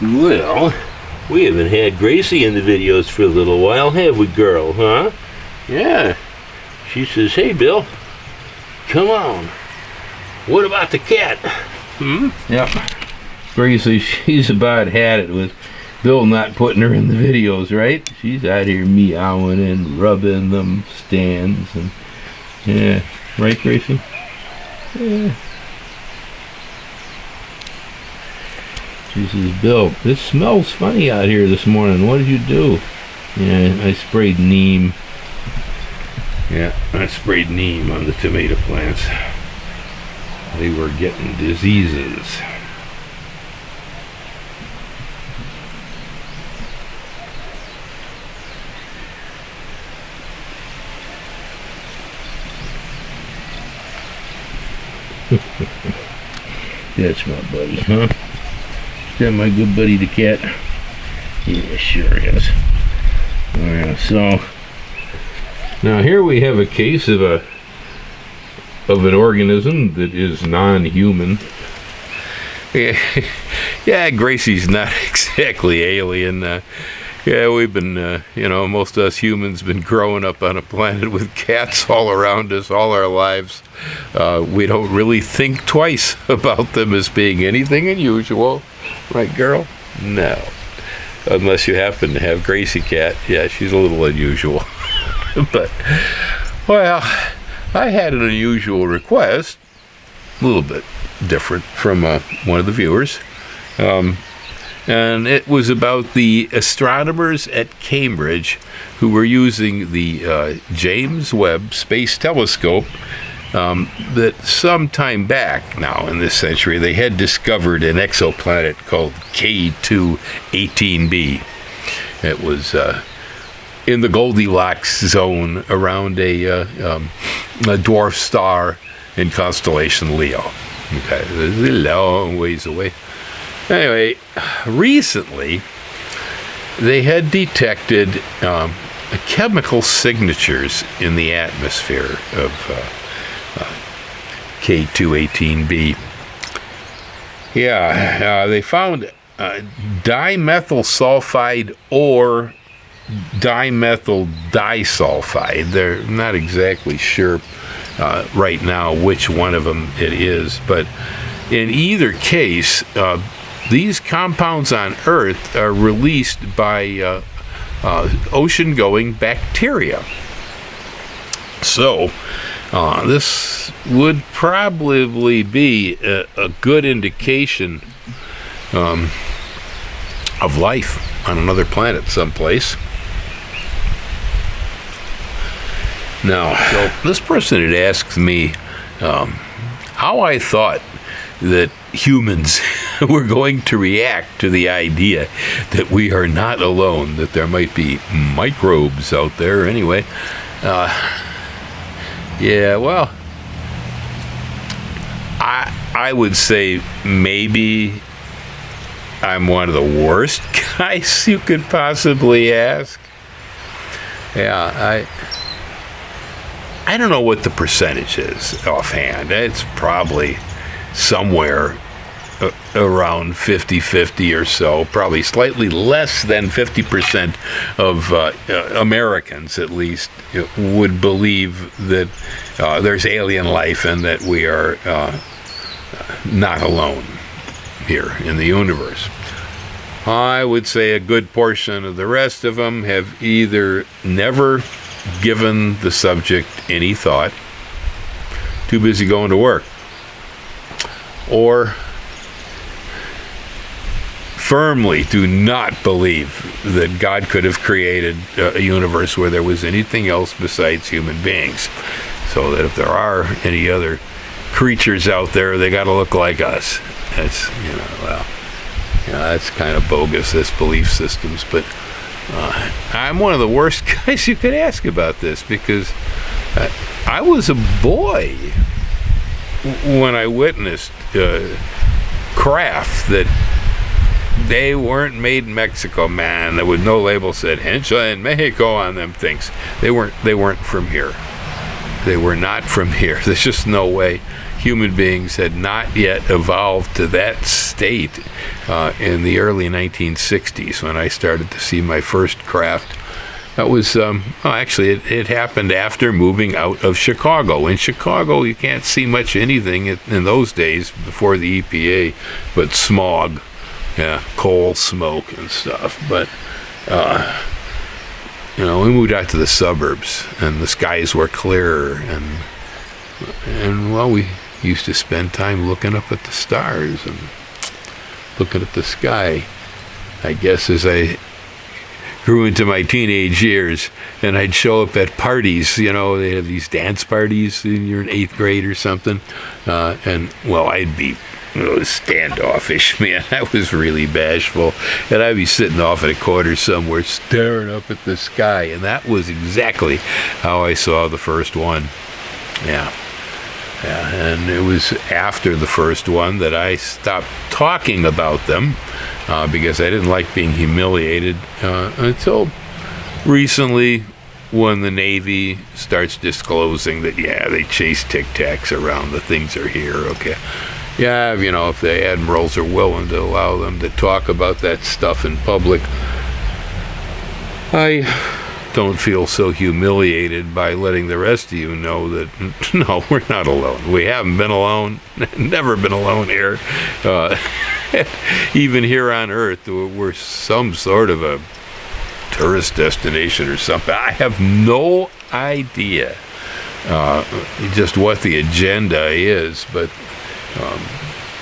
Well, we haven't had Gracie in the videos for a little while, have we, girl, huh? Yeah. She says, hey, Bill, come on. What about the cat? Yep. Gracie, she's about had it with Bill not putting her in the videos, right? She's out here meowing and rubbing them stands and yeah, right, Gracie? Yeah. She says, Bill, it smells funny out here this morning. What did you do? Yeah, I sprayed neem. Yeah, I sprayed neem on the tomato plants. They were getting diseases. That's my buddy, huh? Is that my good buddy the cat? Yeah, sure is. Alright, so now here we have a case of an organism that is non-human. Yeah, Gracie's not exactly alien. Yeah, we've been, most of us humans been growing up on a planet with cats all around us all our lives. We don't really think twice about them as being anything unusual. Right, girl? No. Unless you happen to have Gracie cat. Yeah, she's a little unusual. But, well, I had an unusual request, a little bit different from one of the viewers. And it was about the astronomers at Cambridge who were using the James Webb Space Telescope that some time back now in this century they had discovered an exoplanet called K2-18b. It was in the Goldilocks zone around a dwarf star in constellation Leo. Okay, it's a long ways away. Anyway, recently they had detected chemical signatures in the atmosphere of K2-18b. Yeah, they found dimethyl sulfide or dimethyl disulfide. They're not exactly sure right now which one of them it is, but in either case, these compounds on Earth are released by ocean-going bacteria. So, this would probably be a good indication of life on another planet someplace. Now, so this person had asked me how I thought that humans were going to react to the idea that we are not alone, that there might be microbes out there anyway. Yeah, well, I would say maybe I'm one of the worst guys you could possibly ask. Yeah, I don't know what the percentage is offhand. It's probably somewhere around 50-50 or so, probably slightly less than 50% of Americans, at least, would believe that there's alien life and that we are not alone here in the universe. I would say a good portion of the rest of them have either never given the subject any thought, too busy going to work, or firmly do not believe that God could have created a universe where there was anything else besides human beings. So that if there are any other creatures out there, they got to look like us. That's, that's kind of bogus, this belief systems. But I'm one of the worst guys you could ask about this, because I was a boy when I witnessed craft that they weren't made in Mexico, man. There was no label said Hencha in Mexico on them things. They weren't from here. They were not from here. There's just no way human beings had not yet evolved to that state in the early 1960s when I started to see my first craft. That was, actually, it happened after moving out of Chicago. In Chicago, you can't see much anything in those days before the EPA, but smog, coal smoke and stuff. But, we moved out to the suburbs, and the skies were clearer, and we used to spend time looking up at the stars and looking at the sky. I guess as I grew into my teenage years, and I'd show up at parties, they have these dance parties, and you're in 8th grade or something, I'd be standoffish, man. I was really bashful, and I'd be sitting off at a corner somewhere staring up at the sky, and that was exactly how I saw the first one. Yeah, and it was after the first one that I stopped talking about them, because I didn't like being humiliated, until recently, when the Navy starts disclosing that, they chase Tic Tacs around, the things are here, okay. Yeah, if the admirals are willing to allow them to talk about that stuff in public, I don't feel so humiliated by letting the rest of you know that, no, we're not alone. We haven't been alone, never been alone here. Even here on Earth, we're some sort of a tourist destination or something. I have no idea just what the agenda is, but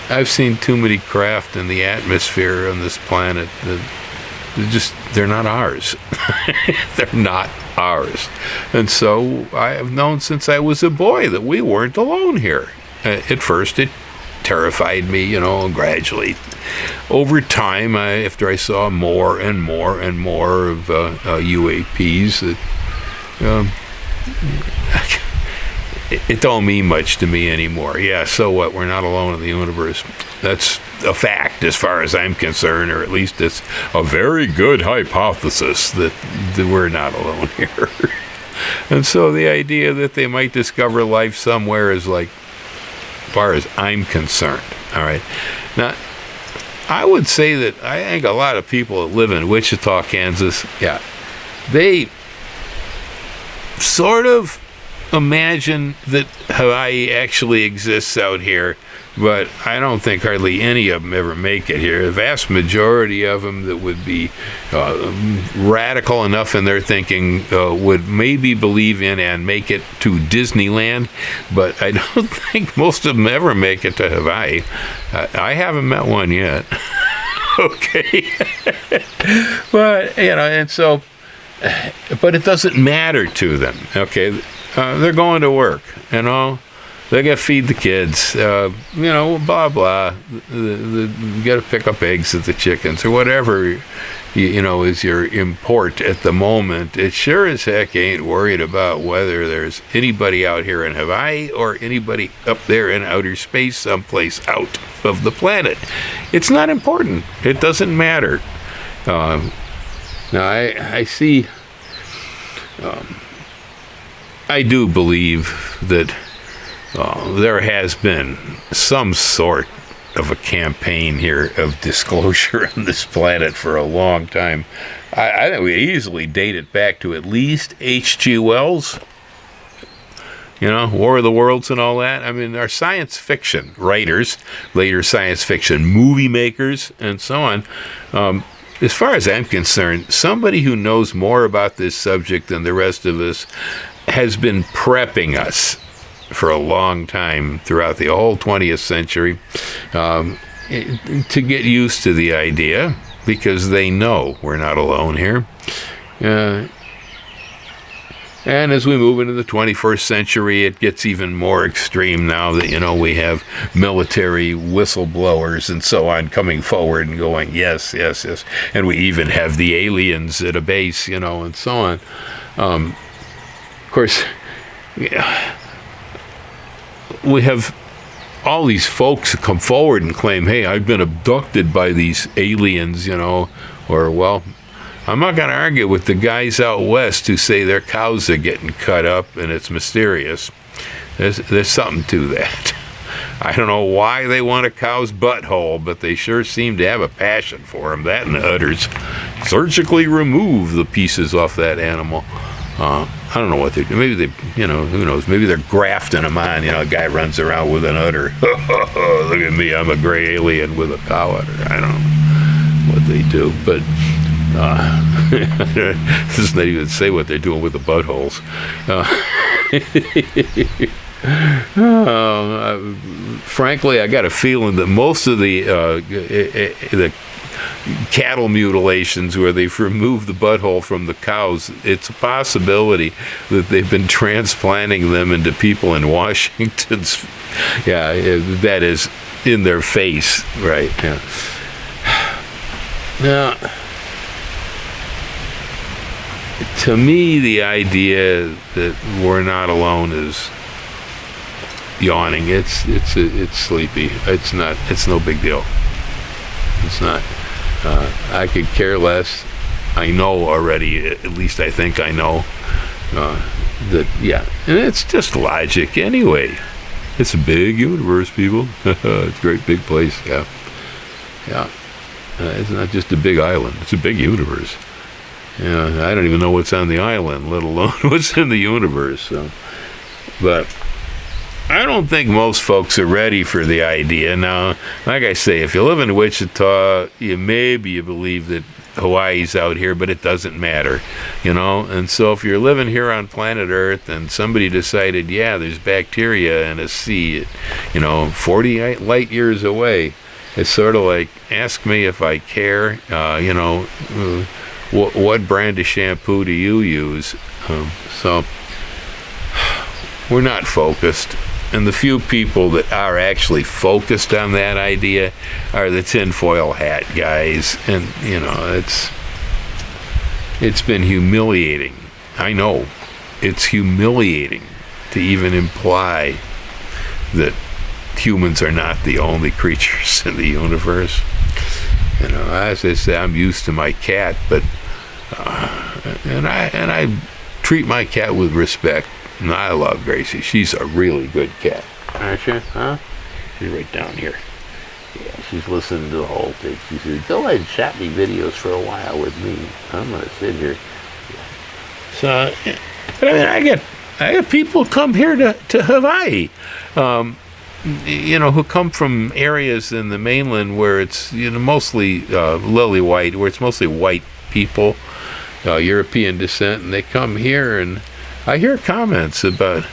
I've seen too many craft in the atmosphere on this planet that they're not ours. They're not ours. And so I have known since I was a boy that we weren't alone here. At first it terrified me, gradually. Over time, after I saw more and more and more of UAPs, it don't mean much to me anymore. Yeah, so what? We're not alone in the universe. That's a fact as far as I'm concerned, or at least it's a very good hypothesis that we're not alone here. And so the idea that they might discover life somewhere is like, as far as I'm concerned. All right. Now, I would say that I think a lot of people that live in Wichita, Kansas, they sort of imagine that Hawaii actually exists out here, but I don't think hardly any of them ever make it here. The vast majority of them that would be radical enough in their thinking would maybe believe in and make it to Disneyland, but I don't think most of them ever make it to Hawaii. I haven't met one yet. Okay. But, and so, but it doesn't matter to them, okay? They're going to work, they got to feed the kids, blah, blah. You got to pick up eggs at the chickens or whatever, is your import at the moment. It sure as heck ain't worried about whether there's anybody out here in Hawaii or anybody up there in outer space someplace out of the planet. It's not important. It doesn't matter. Now, I see... I do believe that there has been some sort of a campaign here of disclosure on this planet for a long time. I think we easily date it back to at least H.G. Wells, War of the Worlds and all that. I mean, our science fiction writers, later science fiction movie makers, and so on. As far as I'm concerned, somebody who knows more about this subject than the rest of us has been prepping us for a long time throughout the whole 20th century to get used to the idea, because they know we're not alone here. And as we move into the 21st century, it gets even more extreme now that, we have military whistleblowers and so on coming forward and going, yes, yes, yes. And we even have the aliens at a base, and so on. Of course, we have all these folks come forward and claim, hey, I've been abducted by these aliens, or, I'm not going to argue with the guys out west who say their cows are getting cut up and it's mysterious. There's something to that. I don't know why they want a cow's butthole, but they sure seem to have a passion for them. That and udders. Surgically remove the pieces off that animal. I don't know what they're doing. Maybe they, who knows? Maybe they're grafting them on. A guy runs around with an udder. Look at me, I'm a gray alien with a cow udder. I don't know what they do, but this doesn't even say what they're doing with the buttholes. Frankly, I got a feeling that most of the cattle mutilations where they've removed the butthole from the cows, it's a possibility that they've been transplanting them into people in Washington's, that is in their face, right? Yeah. Now, to me, the idea that we're not alone is yawning. It's sleepy. It's not. It's no big deal. It's not. I could care less. I know already. At least I think I know that. Yeah, and it's just logic anyway. It's a big universe, people. It's a great big place. Yeah. It's not just a big island. It's a big universe. I don't even know what's on the island, let alone what's in the universe. So. But I don't think most folks are ready for the idea. Now, like I say, if you live in Wichita, you believe that Hawaii's out here, but it doesn't matter, And so if you're living here on planet Earth and somebody decided, there's bacteria in a sea, 40 light years away, it's sort of like, ask me if I care, what brand of shampoo do you use? So we're not focused. And the few people that are actually focused on that idea are the tinfoil hat guys. And, it's been humiliating. I know. It's humiliating to even imply that humans are not the only creatures in the universe. As I say, I'm used to my cat, but and I treat my cat with respect. And I love Gracie. She's a really good cat. Aren't you? Huh? She's right down here. Yeah, she's listening to the whole thing. She says, go ahead and shot me videos for a while with me. I'm going to sit here. So, but I get people come here to Hawaii, who come from areas in the mainland where it's, mostly lily white, where it's mostly white people, European descent, and they come here and I hear comments about,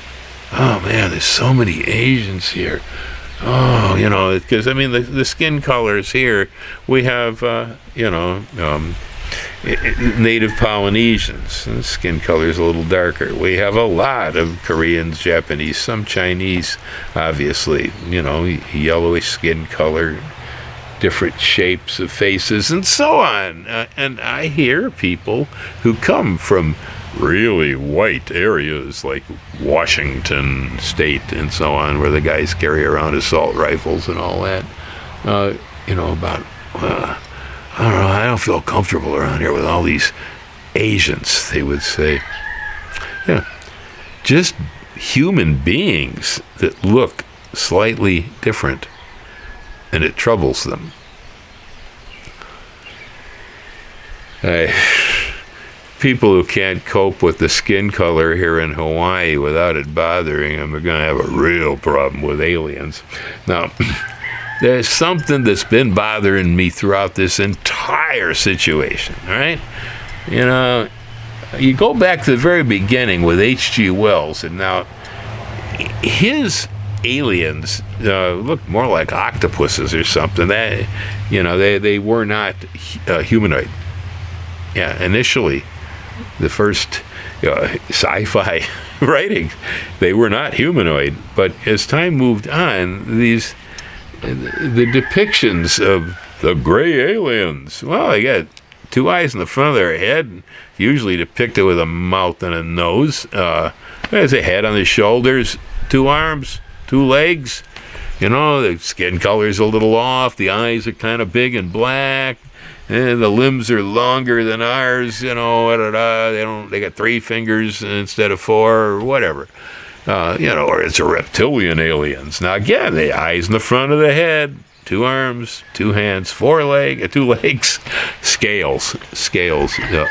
oh man, there's so many Asians here. Oh, because the skin colors here, we have, native Polynesians. The skin color is a little darker. We have a lot of Koreans, Japanese, some Chinese, obviously, yellowish skin color, different shapes of faces, and so on. And I hear people who come from really white areas like Washington State and so on, where the guys carry around assault rifles and all that, about, I don't know, I don't feel comfortable around here with all these Asians, they would say. Just human beings that look slightly different, and it troubles them. People who can't cope with the skin color here in Hawaii without it bothering them are going to have a real problem with aliens. Now, there's something that's been bothering me throughout this entire situation, all right? You go back to the very beginning with H.G. Wells, and now his aliens look more like octopuses or something. They were not humanoid. Initially, the first sci-fi writings, they were not humanoid. But as time moved on, the depictions of the gray aliens, well, they got two eyes in the front of their head, usually depicted with a mouth and a nose. There's a head on the shoulders, two arms, two legs. The skin color's a little off, the eyes are kind of big and black. And the limbs are longer than ours, They got 3 fingers instead of 4 or whatever. or it's a reptilian aliens. Now, again, the eyes in the front of the head, 2 arms, 2 hands, 2 legs, scales,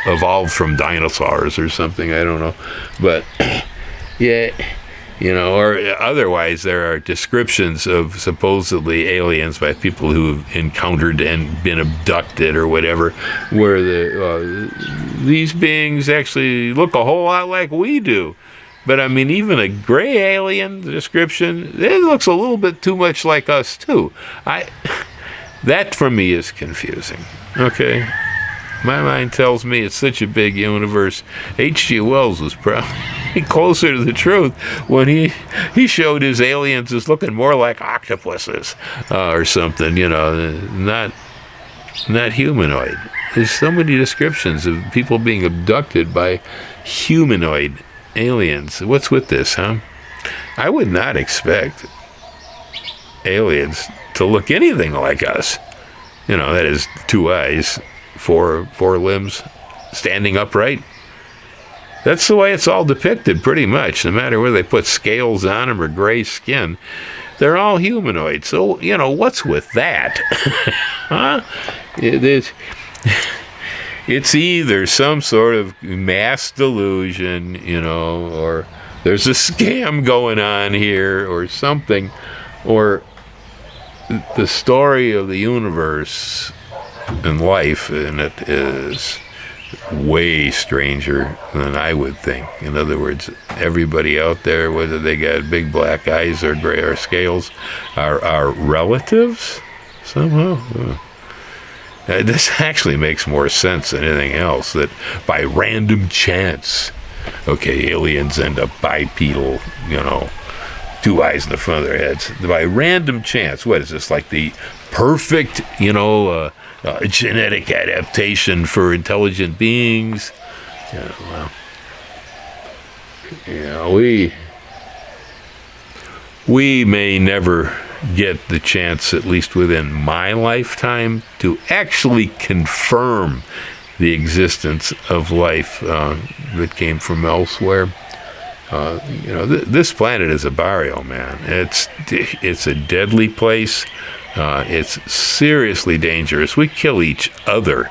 evolved from dinosaurs or something, I don't know. But, yeah, or otherwise there are descriptions of supposedly aliens by people who've encountered and been abducted or whatever, where these beings actually look a whole lot like we do. But I mean, even a gray alien description, it looks a little bit too much like us too. That for me is confusing. Okay, my mind tells me it's such a big universe. H.G. Wells was probably closer to the truth when he showed his aliens as looking more like octopuses or something. Not humanoid. There's so many descriptions of people being abducted by humanoid aliens. What's with this, huh? I would not expect aliens to look anything like us. That is 2 eyes, 4 limbs, standing upright. That's the way it's all depicted, pretty much. No matter whether they put scales on them or gray skin, they're all humanoid. So, what's with that? Huh? It's either some sort of mass delusion, or there's a scam going on here or something, or the story of the universe and life in it is way stranger than I would think. In other words, everybody out there, whether they got big black eyes or gray or scales, are relatives somehow. This actually makes more sense than anything else, that by random chance, aliens end up bipedal, 2 eyes in the front of their heads. By random chance, what is this, like the perfect, genetic adaptation for intelligent beings? We may never get the chance, at least within my lifetime, to actually confirm the existence of life that came from elsewhere. This planet is a barrio, man. It's a deadly place. It's seriously dangerous. We kill each other.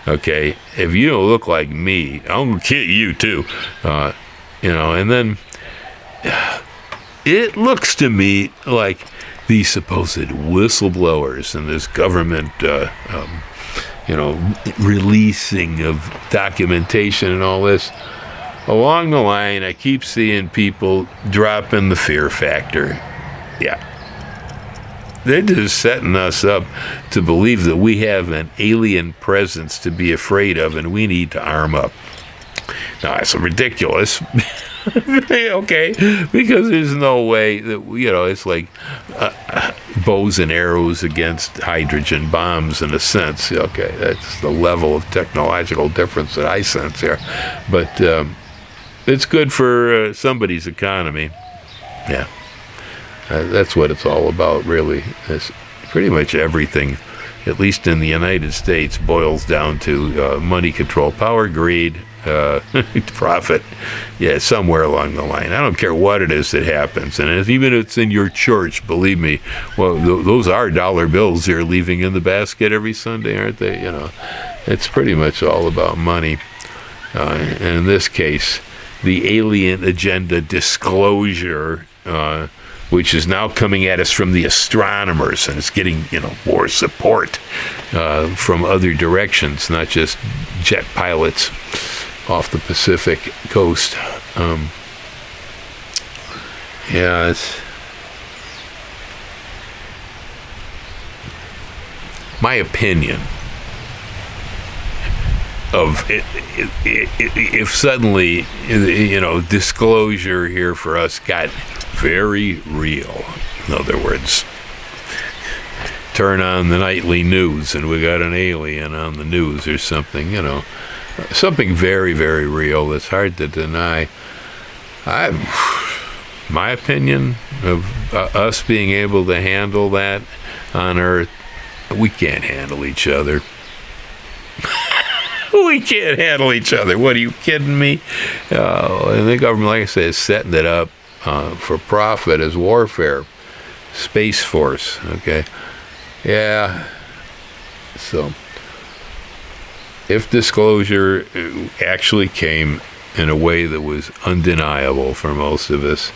Okay, if you don't look like me, I'm gonna kill you too. And then it looks to me like these supposed whistleblowers and this government, releasing of documentation and all this. Along the line, I keep seeing people dropping the fear factor. Yeah. They're just setting us up to believe that we have an alien presence to be afraid of and we need to arm up. Now, that's ridiculous. Okay, because there's no way that, it's like bows and arrows against hydrogen bombs in a sense. Okay, that's the level of technological difference that I sense here. But it's good for somebody's economy. Yeah, that's what it's all about, really. It's pretty much everything, at least in the United States, boils down to money control, power, greed, profit, somewhere along the line. I don't care what it is that happens, and even if it's in your church, believe me, well, those are dollar bills you're leaving in the basket every Sunday, aren't they? It's pretty much all about money. And in this case, the alien agenda disclosure, which is now coming at us from the astronomers, and it's getting, more support from other directions, not just jet pilots off the Pacific coast. It's my opinion of if suddenly, disclosure here for us got very real. In other words, turn on the nightly news and we got an alien on the news or something, something very, very real that's hard to deny. My opinion of us being able to handle that on Earth, we can't handle each other. We can't handle each other. What, are you kidding me? And the government, like I said, is setting it up. for profit as warfare. Space Force, okay? Yeah. So, if disclosure actually came in a way that was undeniable for most of us,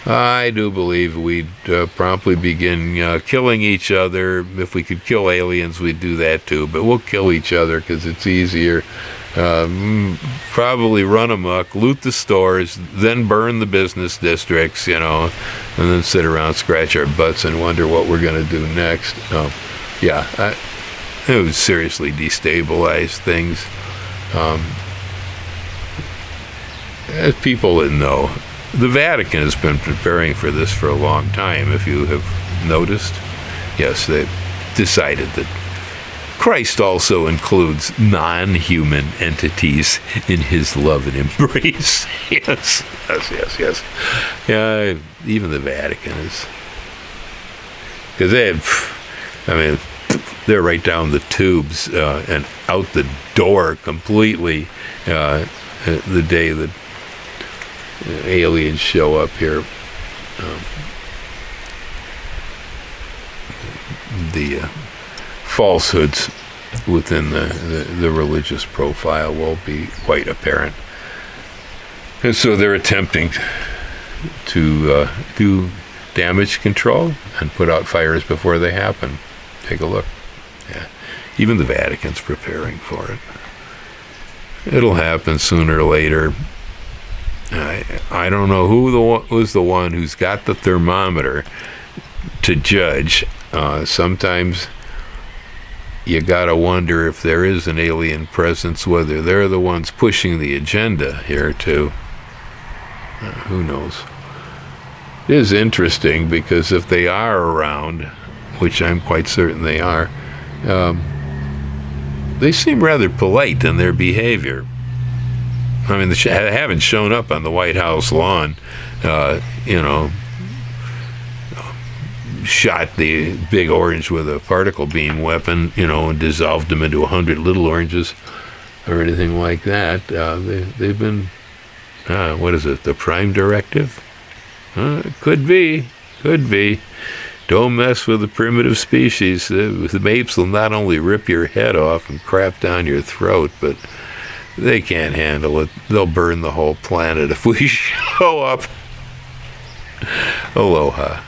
I do believe we'd promptly begin killing each other. If we could kill aliens, we'd do that too. But we'll kill each other because it's easier. Probably run amok, loot the stores, then burn the business districts, and then sit around, scratch our butts, and wonder what we're going to do next. It would seriously destabilize things. As people that know, the Vatican has been preparing for this for a long time, if you have noticed. Yes, they decided that Christ also includes non-human entities in his love and embrace. Yes. Yeah, even the Vatican is. Because they're right down the tubes and out the door completely the day that aliens show up here. The falsehoods within the religious profile will be quite apparent. And so they're attempting to do damage control and put out fires before they happen. Take a look. Yeah. Even the Vatican's preparing for it. It'll happen sooner or later. I don't know who was the one who's got the thermometer to judge. Sometimes you gotta wonder if there is an alien presence, whether they're the ones pushing the agenda here too. Who knows? It is interesting because if they are around, which I'm quite certain they are, they seem rather polite in their behavior. I mean, they haven't shown up on the White House lawn, shot the big orange with a particle beam weapon, and dissolved them into 100 little oranges or anything like that. They've been, what is it, the Prime Directive? Could be. Don't mess with the primitive species. The apes will not only rip your head off and crap down your throat, but they can't handle it. They'll burn the whole planet if we show up. Aloha.